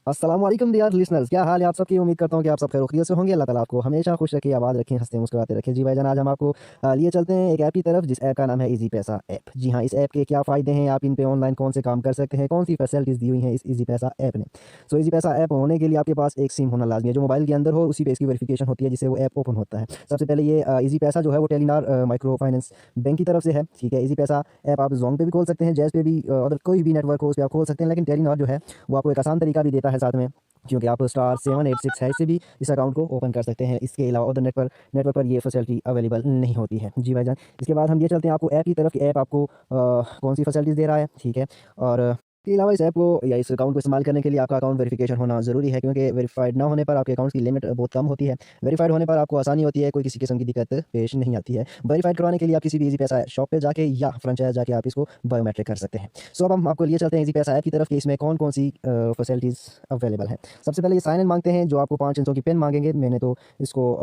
अस्सलामुअलैकुम dear listeners, क्या हाल है आप सबकी। उम्मीद करता हूँ कि आप सब खैर-ओ-खैरियत से होंगे। अल्लाह ताला आपको हमेशा खुश रखे, आबाद रखें, हँसते मुस्कुराते रखें। जी भाईजान, आज हम आपको लिए चलते हैं एक ऐप की तरफ, जिस ऐप का नाम है ईज़ी पैसा ऐप। जी हाँ, इस ऐप के क्या फ़ायदे हैं, आप इन पे ऑनलाइन कौन से काम कर सकते हैं, कौन-सी फैसिलिटीज़ दी हुई हैं इस ईज़ी पैसा ऐप ने। सो ईज़ी पैसा ऐप होने के लिए आपके पास एक सिम होना लाज़मी है, जो मोबाइल के अंदर हो, उसी पे इसकी वेरिफ़िकेशन होती है, जिससे वो ऐप ओपन होता है। सबसे पहले ये ईज़ी पैसा जो है वो टेलीनॉर माइक्रो फाइनेंस बैंक की तरफ से है, ठीक है। ईज़ी पैसा ऐप आप ज़ोंग पे भी खोल सकते हैं, जैज़ पे भी, अदर कोई भी नेटवर्क हो उस पे आप खोल सकते हैं, लेकिन टेलीनॉर जो है वो आपको एक आसान तरीका भी देता है साथ में, क्योंकि आप *786# से भी इस अकाउंट को ओपन कर सकते हैं। इसके अलावा अदर नेटवर्क पर ये फैसिलिटी अवेलेबल नहीं होती है। जी भाईजान, इसके बाद हम ये चलते हैं आपको ऐप की तरफ कि ऐप आपको कौन-सी फैसिलिटीज़ दे रहा है, ठीक है। और इसके अलावा इस ऐप को या इस अकाउंट को इस्तेमाल करने के लिए आपका अकाउंट वेरिफिकेशन होना ज़रूरी है, क्योंकि वेरीफाइड ना होने पर आपके अकाउंट्स की लिमिट बहुत कम होती है। वेरीफाइड होने पर आपको आसानी होती है, कोई किसी किस्म की दिक्कत पेश नहीं आती है। वेरीफाइड करवाने के लिए आप किसी भी ईज़ी पैसा शॉप पे जाके या फ्रेंचाइज़ जाके आप इसको बायोमेट्रिक कर सकते हैं। सो अब हम आपको लिए चलते हैं ईज़ी पैसा ऐप की तरफ कि इसमें कौन-कौन सी फैसिलिटीज़ अवेलेबल हैं। सबसे पहले ये साइन इन माँगते हैं, जो आपको 5 अंकों की पिन माँगेंगे। मैंने तो इसको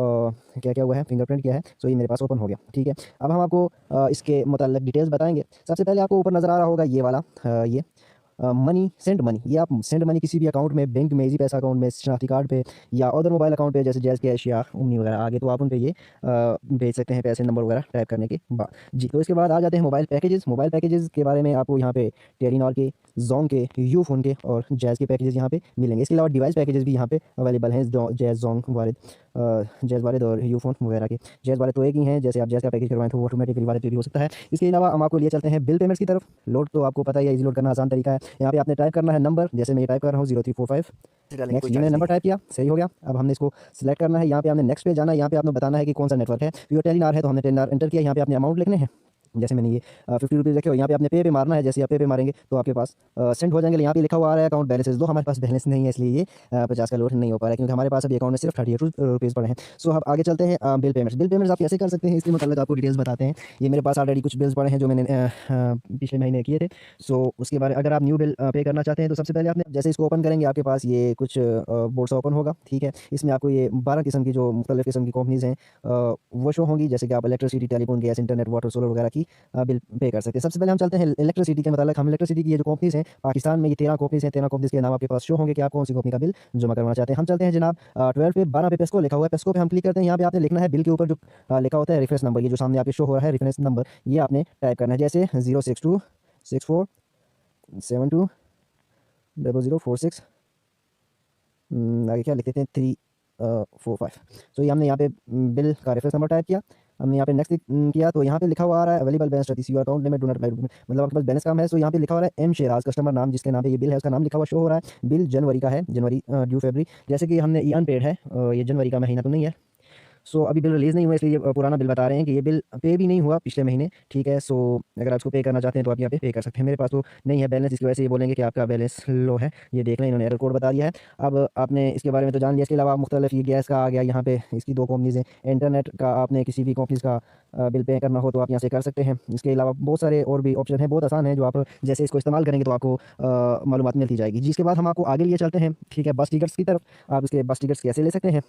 क्या किया हुआ है, फिंगरप्रिंट किया है, सो ये मेरे पास ओपन हो गया, ठीक है। अब हम आपको इसके मुताल्लिक डिटेल्स बताएँगे। सबसे पहले आपको ऊपर नज़र आ रहा होगा ये वाला, ये मनी, सेंड मनी। ये आप सेंड मनी किसी भी अकाउंट में, बैंक में, ईज़ी पैसा अकाउंट में, शनाख्ती कार्ड पे या अदर मोबाइल अकाउंट पे, जैसे जैज़ कैश या ओमनी वगैरह आगे, तो आप उन पे ये भेज सकते हैं पैसे, नंबर वगैरह टाइप करने के बाद। जी, तो इसके बाद आ जाते हैं मोबाइल पैकेजेस। मोबाइल पैकेजेस के बारे में आपको यहाँ पे टेलीनॉर के, ज़ोंग के, यूफ़ोन के और जैज़ के पैकेजेस यहाँ पे मिलेंगे। इसके अलावा डिवाइस पैकेजेस भी यहाँ पे अवेलेबल हैं, जो जैज़, ज़ोंग वालिद, जैज़ वालिद और यूफ़ोन वगैरह के। जैज़ वाले तो एक ही हैं, जैसे आप जैज़ का पैकेज करवाएँ तो वो ऑटोमेटिकली वालिद पे भी हो सकता है। इसके अलावा हम आपको लिए चलते हैं बिल पेमेंट्स की तरफ। लोड तो आपको पता ही है, ईज़ी लोड करना आसान तरीका है। यहाँ पे आपने टाइप करना है नंबर, जैसे मैं ये टाइप कर रहा हूँ 0345। डालने की नेक्स्ट, कोई ये मैंने चार्जेस नहीं नंबर है। टाइप किया, सही हो गया। अब हमने इसको सिलेक्ट करना है, यहाँ पे हमने नेक्स्ट पे जाना है, यहाँ पे आपने बताना है कि कौन सा नेटवर्क है। तो ये टेलीनॉर है, तो हमने टेलीनॉर एंटर किया। यहाँ पे आपने अमाउंट लिखने हैं, जैसे मैंने ये 50 रुपीज़ रखे हो, यहाँ पे आपने पे मारना है। जैसे आप पे मारेंगे तो आपके पास सेंड हो जाएंगे। यहाँ पे लिखा हुआ आ रहा है अकाउंट बैलेंसेस दो, हमारे पास बैलेंस नहीं है, इसलिए ये 50 का लोड नहीं हो पा रहा है, क्योंकि हमारे पास अभी अकाउंट में सिर्फ 38 रुपीज़ पड़े हैं। सो अब आगे चलते हैं बिल पेमेंट्स। बिल पेमेंट्स आप कैसे कर सकते हैं, इसके मतलब आपको डिटेल्स बताते हैं। ये मेरे पास ऑलरेडी कुछ बिल्स पड़े हैं जो मैंने पिछले महीने किए थे। सो उसके बारे, अगर आप न्यू बिल पे करना चाहते हैं, तो सबसे पहले आपने जैसे इसको ओपन करेंगे, आपके पास ये कुछ बोर्ड सा ओपन होगा, ठीक है। इसमें आपको ये 12 किस्म की, जो मुख्तलिफ किस्म की कंपनीज़ हैं, वो शो होंगी, जैसे कि आप electricity, telephone, gas, internet, water, solar वगैरह की बिल पे कर सकते हैं। सबसे पहले हम चलते हैं इलेक्ट्रिसिटी के मतलब। हम इलेक्ट्रिसिटी की ये जो कंपनीज़ हैं, पाकिस्तान में ये 13 कंपनीज़ हैं, 13 कंपनीज़ के नाम आपके पास शो होंगे कि आप कौन सी कंपनी का बिल जमा करवाना चाहते हैं। हम चलते हैं जनाब 12 पे, 12 पे पेस्को लिखा हुआ है, पेस्को पे हम क्लिक करते हैं। यहाँ पे आपने लिखना है बिल के ऊपर जो लिखा होता है रेफरेंस नंबर, ये जो सामने आपके शो हो रहा है रेफरेंस नंबर, ये आपने टाइप करना है, जैसे 06264 0046। आगे क्या लिख देते हैं, 345। तो ये हमने यहाँ पे बिल का रेफरेंस नंबर टाइप किया। हमने यहाँ पे नेक्स्ट किया, तो यहाँ पे लिखा हुआ आ रहा है अवेलेबल बैलेंस रतीस your account limit do not apply, मतलब आपके पास बैलेंस कम है। सो यहाँ पे लिखा हो रहा है एम शेराज, कस्टमर नाम, जिसके नाम पे ये बिल है उसका नाम लिखा हुआ शो हो रहा है। बिल जनवरी का है, जनवरी ड्यू फरवरी, जैसे कि हमने ये अनपेड है, ये जनवरी का महीना तो नहीं है। सो अभी बिल रिलीज़ नहीं हुआ, इसलिए ये पुराना बिल बता रहे हैं कि ये बिल पे भी नहीं हुआ पिछले महीने, ठीक है। सो अगर आप इसको पे करना चाहते हैं तो आप यहाँ पे कर सकते हैं। मेरे पास तो नहीं है बैलेंस, इसकी वजह से ये बोलेंगे कि आपका बैलेंस लो है। ये देख लें, इन्होंने एरर कोड बता दिया है। अब आपने इसके बारे में तो जान लिया। इसके अलावा मुख्तलिफ ये गैस का आ गया, यहाँ पे इसकी 2 कंपनीज़ हैं। इंटरनेट का आपने किसी भी कंपनीज़ का बिल पे करना हो तो आप यहाँ से कर सकते हैं। इसके अलावा बहुत सारे और भी ऑप्शन हैं, बहुत आसान है, जो आप जैसे इसको इस्तेमाल करेंगे तो आपको मालूमात मिलती जाएगी। जी, इसके बाद हम आपको आगे लिए चलते हैं, ठीक है, बस टिकट्स की तरफ। आप इसके बस टिकट्स कैसे ले सकते हैं।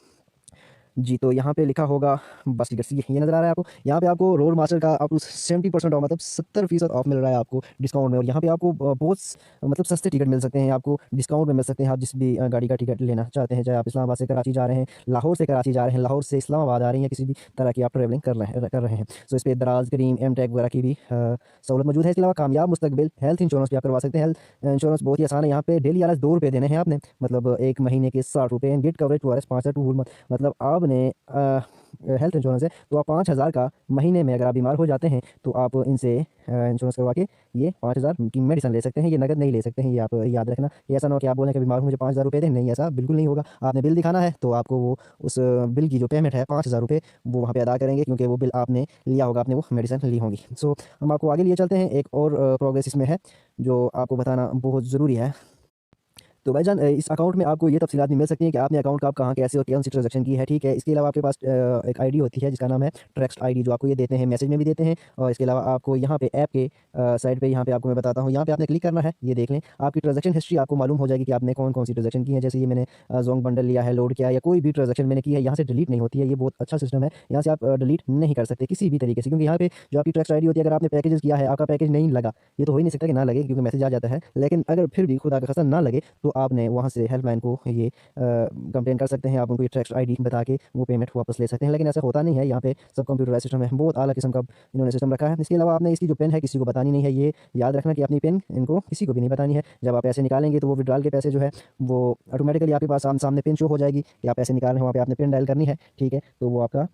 जी, तो यहाँ पे लिखा होगा बस टिकट्स, ये नज़र आ रहा है आपको। यहाँ पे आपको रोड मास्टर का आपको 70% ऑफ, मतलब 70% ऑफ मिल रहा है आपको डिस्काउंट में। और यहाँ पे आपको बहुत मतलब सस्ते टिकट मिल सकते हैं, आपको डिस्काउंट में मिल सकते हैं। आप जिस भी गाड़ी का टिकट लेना चाहते हैं, चाहे आप इस्लामाबाद से कराची जा रहे हैं, लाहौर से कराची जा रहे हैं, लाहौर से इस्लामाबाद आ रही हैं, किसी भी तरह की आप ट्रैवलिंग कर रहे हैं। सो इस पे दराज, करीम, एम टैग वगैरह की भी सहूलत मौजूद है। इसके अलावा कामयाब मुस्तकबिल हेल्थ इंश्योरेंस भी आप करवा सकते हैं। हेल्थ इंश्योरेंस बहुत ही आसान है। यहाँ पे डेली आरएस 2 रुपये देने हैं आपने, मतलब एक महीने के 60 रुपये। And get coverage to RS 5 to full, मतलब आपने हेल्थ इंश्योरेंस है तो आप 5,000 का महीने में, अगर आप बीमार हो जाते हैं तो आप इनसे इंश्योरेंस करवा के ये 5,000 की मेडिसिन ले सकते हैं। ये नगद नहीं ले सकते हैं, ये आप याद रखना। ये ऐसा ना हो कि आप बोलें कि बीमार हूँ, मुझे 5,000 रुपये दें, नहीं, ऐसा बिल्कुल नहीं होगा। आपने बिल दिखाना है तो आपको वो उस बिल की जो पेमेंट है 5,000 रुपये, वो वहाँ पे अदा करेंगे, क्योंकि वो बिल आपने लिया होगा, आपने वो मेडिसिन ली होंगी। सो हम आपको आगे लिए चलते हैं। एक और प्रोग्रेस इसमें है जो आपको बताना बहुत ज़रूरी है। तो भाईजान, इस अकाउंट में आपको ये तफ़सीलात भी मिल सकती हैं कि आपने अकाउंट का आप कहाँ, कैसे और कौन सी ट्रांज़ैक्शन की है, ठीक है। इसके अलावा आपके पास एक आईडी होती है जिसका नाम है ट्रैक्स्ट आईडी, जो आपको ये देते हैं, मैसेज में भी देते हैं। और इसके अलावा आपको यहाँ पे ऐप के साइड पे, यहाँ पे आपको मैं बताता हूँ, यहाँ पे आपने क्लिक करना है। ये देख लें, आपकी ट्रांज़ैक्शन हिस्ट्री आपको मालूम हो जाएगी कि आपने कौन-कौन सी ट्रांज़ैक्शन की है। जैसे ये मैंने ज़ोंग बंडल लिया है, लोड किया है, या कोई भी ट्रांज़ैक्शन मैंने की है, यहाँ से डिलीट नहीं होती है। ये बहुत अच्छा सिस्टम है, यहाँ से आप डिलीट नहीं कर सकते किसी भी तरीके से, क्योंकि यहाँ पे जो आपकी ट्रैक्स्ट आईडी होती है, अगर आपने पैकेजेस किया है, आपका पैकेज नहीं लगा, ये तो हो ही नहीं सकता कि ना लगे, क्योंकि मैसेज आ जाता है। लेकिन अगर फिर भी खुदा का कसम ना लगे, तो आपने वहाँ से हेल्पलाइन को ये कंप्लेन कर सकते हैं। आप उनको ट्रैक्स आईडी बता के वो पेमेंट वापस ले सकते हैं, लेकिन ऐसा होता नहीं है। यहाँ पे सब कंप्यूटराइज सिस्टम है, बहुत आला किस्म का इन्होंने सिस्टम रखा है। इसके अलावा आपने इसकी जो पिन है किसी को बतानी नहीं है, ये याद रखना कि अपनी पिन इनको किसी को भी नहीं बतानी है। जब आप पैसे निकालेंगे तो वो विड्रॉल के पैसे जो है वो ऑटोमेटिकली आपके पास सामने पिन शो हो जाएगी कि आप पैसे निकाल रहे हैं, वहाँ पे आपने पिन डायल करनी है, ठीक है। तो वो आपका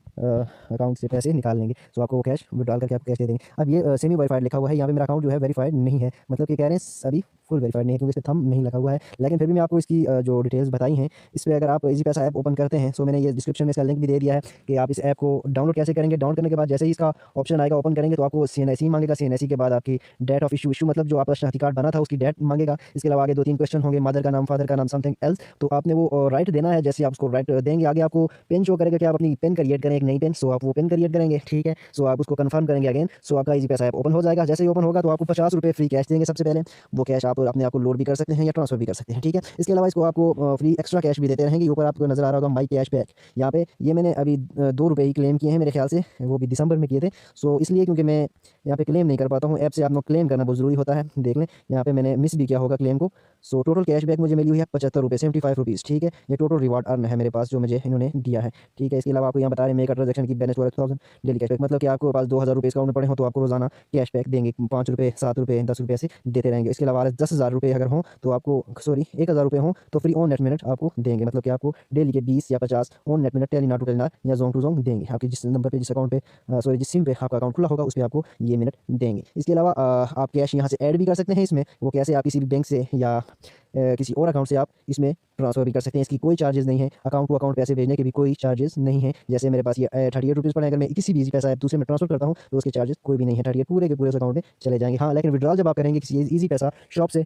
अकाउंट से पैसे निकाल लेंगे, तो आपको वो कैश विड्रॉल करके आपको कैश दे देंगे। अब ये सेमी वेरीफाइड लिखा हुआ है, यहाँ पे मेरा अकाउंट जो है वेरीफाइड नहीं है, मतलब कि कह रहे हैं अभी फुल वेरीफाइड नहीं है, क्योंकि इस पर थंब नहीं लगा हुआ है। लेकिन फिर भी मैं आपको इसकी जो डिटेल्स बताई हैं, इस पर अगर आप इजी पैसा ऐप ओपन करते हैं, सो मैंने ये डिस्क्रिप्शन में इसका लिंक भी दे दिया है कि आप इस ऐप को डाउनलोड कैसे करेंगे। डाउनलोड करने के बाद जैसे ही इसका ऑप्शन आएगा ओपन करेंगे तो आपको CNIC मांगेगा। CNIC के बाद आपकी डेट ऑफ इशू मतलब जो आपका शनाख्ती कार्ड बना था उसकी डेट मांगेगा। इसके अलावा आगे 2-3 क्वेश्चन होंगे, मदर का नाम, फादर का नाम, समथिंग एल्स, तो आपने वो राइट देना है। जैसे आप उसको राइट देंगे आगे आपको पिन शो करेगा कि आप अपनी पिन क्रिएट करें, एक नई पिन। सो आप वो पिन क्रिएट करेंगे, ठीक है। सो आप उसको कंफर्म करेंगे अगेन, सो आपका इजी पैसा ऐप ओपन हो जाएगा। जैसे ही ओपन होगा तो आपको 50 रुपये फ्री कैश देंगे। सबसे पहले वो कैश आप अपने आप को लोड भी कर सकते हैं या ट्रांसफर भी कर सकते हैं, ठीक है। इसके अलावा इसको आपको फ्री एक्स्ट्रा कैश भी देते रहेंगे। ऊपर आपको नजर आ रहा होगा माई कैश बैक, यहाँ पे ये मैंने अभी 2 रुपये ही क्लेम किए हैं मेरे ख्याल से, वो भी दिसंबर में किए थे। सो इसलिए क्योंकि मैं यहाँ पे क्लेम नहीं कर पाता हूँ, ऐप से आपको क्लेम करना बहुत ज़रूरी होता है। देख लें यहाँ पे मैंने मिस भी किया होगा क्लेम को। सो टोटल कैशबैक मुझे मिली हुई है 75 रुपये, 75 रुपीज़, ठीक है। ये टोटल रिवार्ड अर्न है मेरे पास जो मुझे इन्होंने दिया है, ठीक है। इसके अलावा आपको यहाँ बता रहे हैं मेक अ ट्रांजेक्शन की बैलेंस 12,000 डेली कैशबैक, मतलब कि आपको पास 2,000 रुपये अकाउंट में पड़े हो तो आपको रोजाना कैशबैक देंगे, 5 रुपये, 7 रुपये, 10 रुपये ऐसे देते रहेंगे। इसके अलावा 10,000 रुपये अगर हो तो आपको, सॉरी 1,000 रुपये हो तो फ्री ऑन नेट मिनट आपको देंगे, मतलब कि आपको डेली के 20 या 50 on net minute Telenor to Telenor या जोंग टू जोंग देंगे। आपके जिस नंबर पे, जिस अकाउंट पे, सॉरी जिस सिम पे आपका अकाउंट खुला होगा उस पर आपको ये मिनट देंगे। इसके अलावा आप कैश यहाँ से ऐड भी कर सकते हैं इसमें। वो कैसे, आप किसी भी बैंक से या किसी और अकाउंट से आप इसमें ट्रांसफर भी कर सकते हैं। इसकी कोई चार्जेस नहीं है, अकाउंट टू अकाउंट पैसे भेजने के भी कोई चार्जेस नहीं है। जैसे मेरे पास ये 38 रुपीज़ पड़े, अगर मैं किसी भी इजी पैसा ऐप दूसरे में ट्रांसफर करता हूँ तो उसके चार्जेस कोई भी नहीं है, 38 पूरे के पूरे उस अकाउंट में चले जाएंगे। हाँ, लेकिन विड्रॉल जब आप करेंगे किसी इजी पैसा शॉप से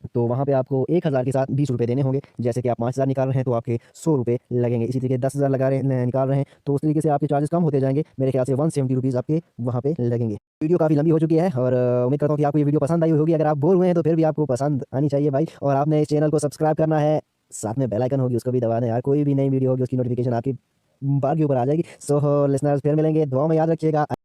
तो वहाँ पे आपको 1,000 के साथ 20 रुपये देने होंगे। जैसे कि आप 5,000 निकाल रहे हैं तो आपके 100 रुपये लगेंगे। इसी तरीके 10,000 निकाल रहे हैं तो उस तरीके से आपके चार्जेस कम होते जाएंगे। मेरे ख्याल से 170 रुपीज़ आपके वहाँ पे लगेंगे। वीडियो काफ़ी लंबी हो चुकी है और उम्मीद करता हूँ कि आपको ये वीडियो पसंद आई होगी। अगर आप बोर हुए हैं तो फिर भी आपको पसंद आनी चाहिए भाई, और आपने इस चैनल को सब्सक्राइब करना है, साथ में बेल आइकन होगी उसको भी दबाना है यार। कोई भी नई वीडियो होगी उसकी नोटिफिकेशन आपकी बार के ऊपर आ जाएगी। सो लिसनर्स फिर मिलेंगे, दुआ में याद रखिएगा।